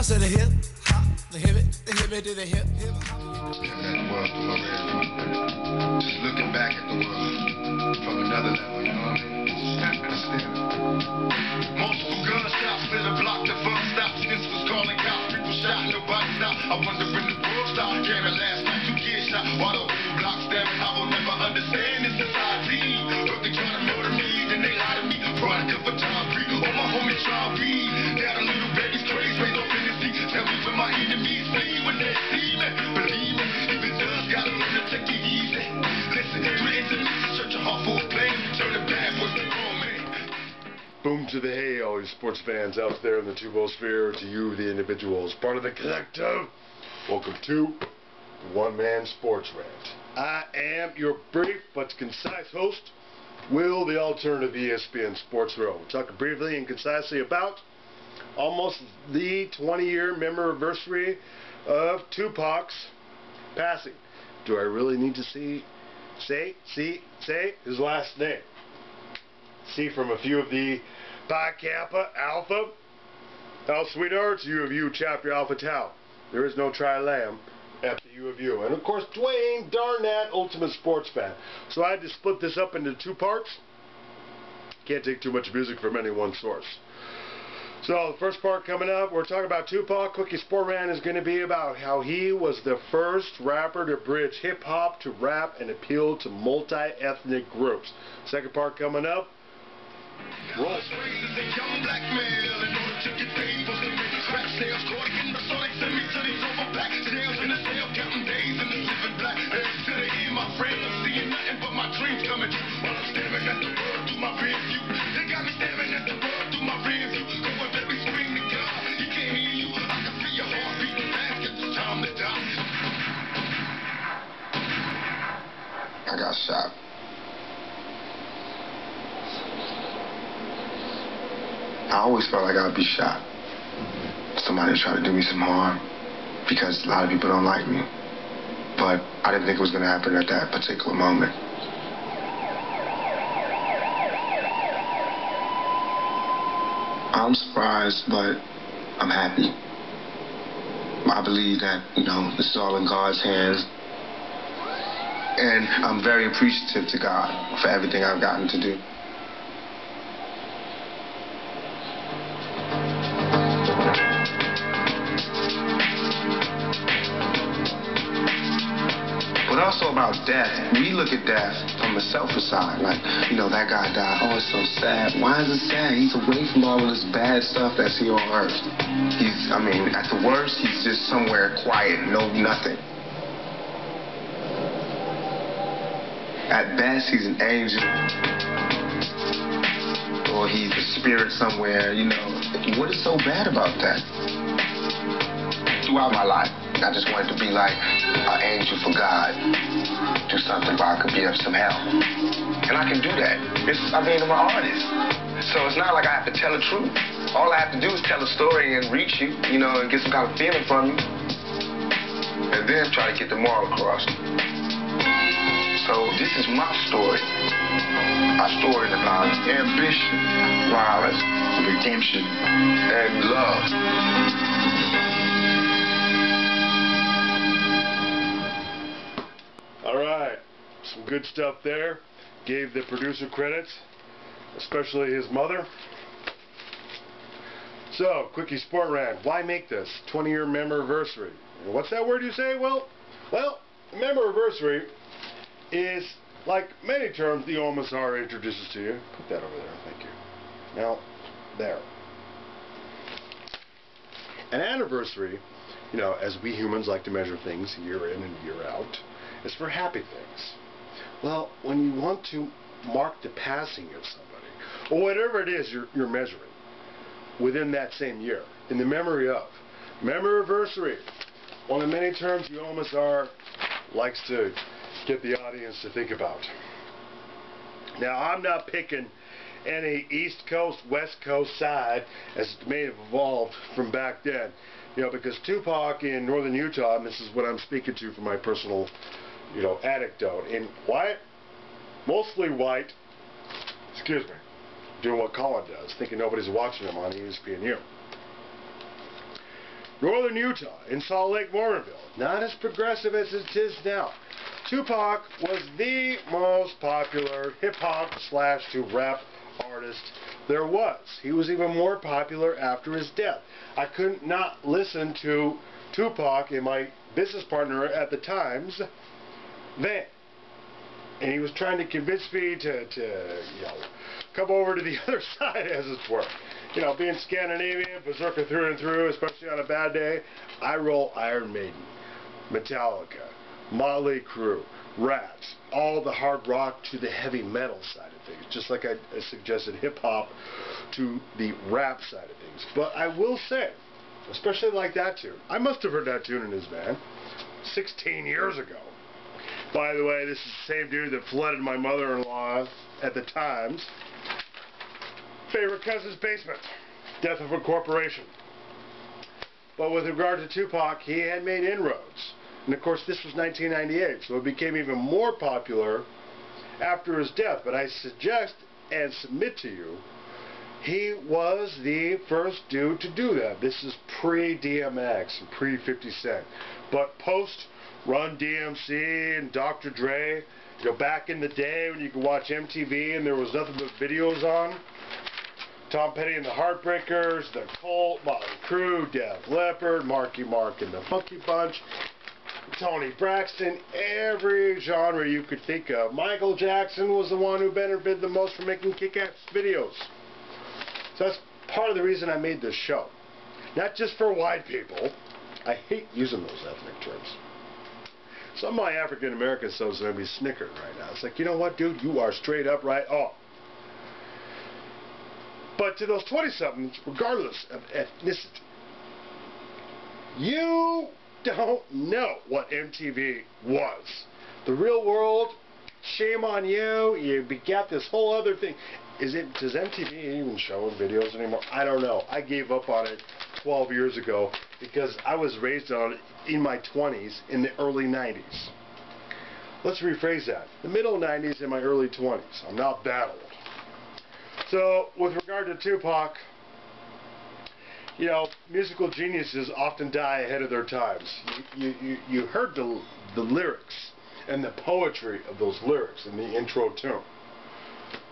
said the hip hop, the hip it to the hip hop. Just looking back at the world from another level, you know what I mean? Multiple gunshots lit a block, the fun stopped. Since was calling cops, people shot, nobody stopped. I wonder when the world stopped. Can it last night? 2 kids shot while the whole block stabbing. I will never understand this society. But they try to murder me, then they lie to me. Product of a time free. All my homies try to read. Got a little baby's crazy, made no fantasy. Tell me when my enemies flee when they see me. Believe me, even does gotta learn to take it easy. Listen, through the internet, search a heart for a plan. Turn the bad boys to grown men. Boom to the hay, all you sports fans out there in the two-ball sphere, to you, the individuals, part of the collective. Welcome to One Man Sports Rant. I am your brief but concise host, Will, the alternative ESPN Sports Row. We'll talk briefly and concisely about almost the 20-year Memoraversary of Tupac's passing. Do I really need to say his last name? See from a few of the Pi Kappa Alpha. How sweethearts, U of U, chapter Alpha Tau. There is no tri-lam at the U of U. And of course, Dwayne Darnat, ultimate sports fan. So I had to split this up into 2 parts. Can't take too much music from any one source. So the first part coming up, we're talking about Tupac. Quickie Sport Rant is going to be about how he was the first rapper to bridge hip-hop to rap and appeal to multi-ethnic groups. Second part coming up. Roll. I got shot. I always felt like I'd be shot. Somebody tried to do me some harm because a lot of people don't like me. But I didn't think it was going to happen at that particular moment. I'm surprised, but I'm happy. I believe that, this is all in God's hands. And I'm very appreciative to God for everything I've gotten to do. But also about death, we look at death from the selfish side. Like, that guy died. Oh, it's so sad. Why is it sad? He's away from all of this bad stuff that's here on earth. At the worst, he's just somewhere quiet, nothing. At best, he's an angel. Or he's a spirit somewhere, What is so bad about that? Throughout my life, I just wanted to be like an angel for God. Do something where I could be of some help. And I can do that. I'm an artist. So it's not like I have to tell the truth. All I have to do is tell a story and reach you, and get some kind of feeling from you. And then try to get the moral across. So this is my story. My story about ambition, violence, redemption, and love. Alright, some good stuff there. Gave the producer credits, especially his mother. So, Quickie Sport Rant, why make this 20-year Memoraversary? What's that word you say? Well, Memoraversary is, like many terms the OMSR introduces to you. Put that over there, thank you. Now, there. An anniversary, as we humans like to measure things year in and year out, is for happy things. Well, when you want to mark the passing of somebody, or whatever it is you're measuring, within that same year, in the memory of, Memoraversary, one of the many terms the OMSR likes to get the audience to think about. Now, I'm not picking any East Coast, West Coast side as it may have evolved from back then. Because Tupac in northern Utah, and this is what I'm speaking to from my personal, anecdote, in mostly white, doing what Colin does, thinking nobody's watching him on ESPNU. northern Utah, in Salt Lake, Motorville. Not as progressive as it is now. Tupac was the most popular hip-hop / rap artist there was. He was even more popular after his death. I couldn't not listen to Tupac and my business partner at the time's van. And he was trying to convince me to come over to the other side, as it were. You know, being Scandinavian, berserker through and through, especially on a bad day, I roll Iron Maiden, Metallica, Motley Crue, Rats, all the hard rock to the heavy metal side of things, just like I suggested hip-hop to the rap side of things. But I will say, especially like that tune, I must have heard that tune in his van 16 years ago. By the way, this is the same dude that flooded my mother-in-law at the time's favorite cousin's basement. Death of a corporation. But with regard to Tupac, he had made inroads. And of course, this was 1998, so it became even more popular after his death. But I suggest and submit to you, he was the first dude to do that. This is pre-DMX and pre-50 Cent. But post Run DMC and Dr. Dre, you know, back in the day when you could watch MTV and there was nothing but videos on, Tom Petty and the Heartbreakers, The Cult, Motley Crue, Def Leppard, Marky Mark and the Funky Bunch, Tony Braxton, every genre you could think of. Michael Jackson was the one who benefited the most from making kick-ass videos. So that's part of the reason I made this show. Not just for white people. I hate using those ethnic terms. Some of my African American subs are going to be snickering right now. It's like, you know what, dude? You are straight up right off. But to those 20-somethings, regardless of ethnicity, you don't know what MTV was. The real world, shame on you. You begat this whole other thing. Does MTV even show videos anymore? I don't know. I gave up on it 12 years ago because I was raised on it in my 20s in the early 90s. Let's rephrase that. The middle 90s and my early 20s. I'm not that old. So, with regard to Tupac, you know, musical geniuses often die ahead of their times. You heard the lyrics and the poetry of those lyrics in the intro tune.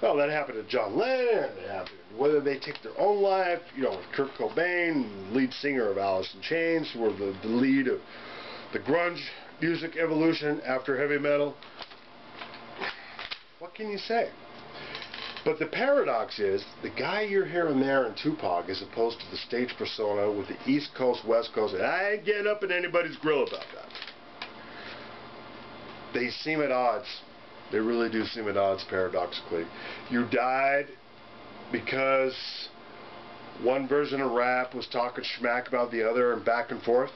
Well, that happened to John Lennon. It happened whether they take their own life, you know, with Kurt Cobain, lead singer of Alice in Chains, who were the lead of the grunge music evolution after heavy metal. What can you say? But the paradox is, the guy you're hearing there in Tupac, as opposed to the stage persona with the East Coast, West Coast, and I ain't getting up in anybody's grill about that. They seem at odds. They really do seem at odds, paradoxically. You died because one version of rap was talking schmack about the other and back and forth.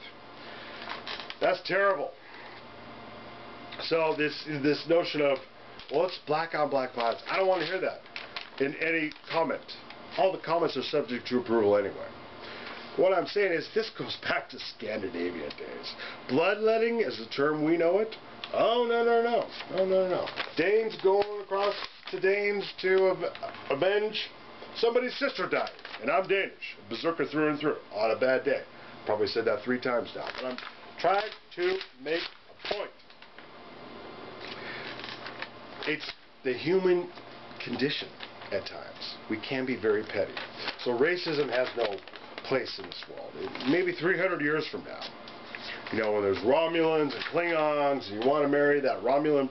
That's terrible. So this notion of, well, it's black on black violence. I don't want to hear that in any comment. All the comments are subject to approval anyway. What I'm saying is this goes back to Scandinavian days. Bloodletting is the term we know it. Oh, no. Danes going across to Danes to avenge somebody's sister dying. And I'm Danish. Berserker through and through on a bad day. Probably said that 3 times now. But I'm trying to make a point. It's the human condition at times. We can be very petty. So racism has no place in this world. Maybe 300 years from now. You know, when there's Romulans and Klingons, and you want to marry that Romulan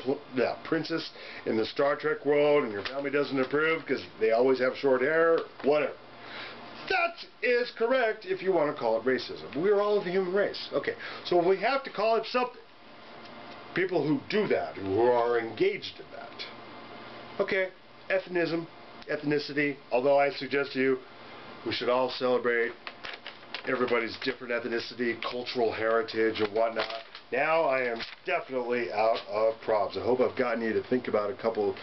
princess in the Star Trek world, and your family doesn't approve because they always have short hair, whatever. That is correct if you want to call it racism. We're all the human race. Okay, so we have to call it something. People who do that, who are engaged in that. Okay, ethnicity, although I suggest to you we should all celebrate everybody's different ethnicity, cultural heritage, and whatnot. Now I am definitely out of props. I hope I've gotten you to think about a couple of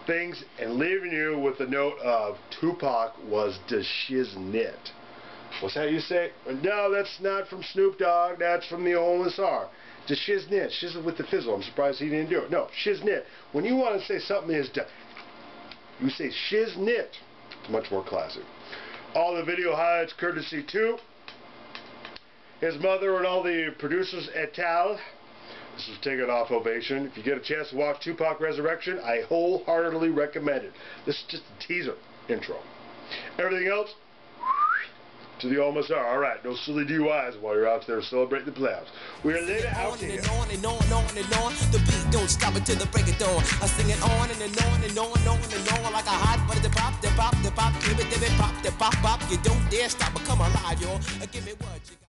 things and leaving you with the note of Tupac was the shiznit. What's that you say? No, that's not from Snoop Dogg. That's from the OMSR. The shiznit. Shiznit with the fizzle. I'm surprised he didn't do it. No, shiznit. When you want to say something is done, you say shiznit. It's much more classic. All the video highlights courtesy to his mother, and all the producers et al. This was taken off ovation. If you get a chance to watch Tupac Resurrection, I wholeheartedly recommend it. This is just a teaser intro. Everything else, to the OMSR. Alright, no silly DUIs while you're out there celebrating the playoffs. We are later out here. On and on and on and on. The beat don't stop until the break of dawn. I sing it on and on and on and on and on like a hot butter. The pop, the pop, the pop, give it, pop, the pop, pop. You don't dare stop or come alive, y'all. Give me what you got.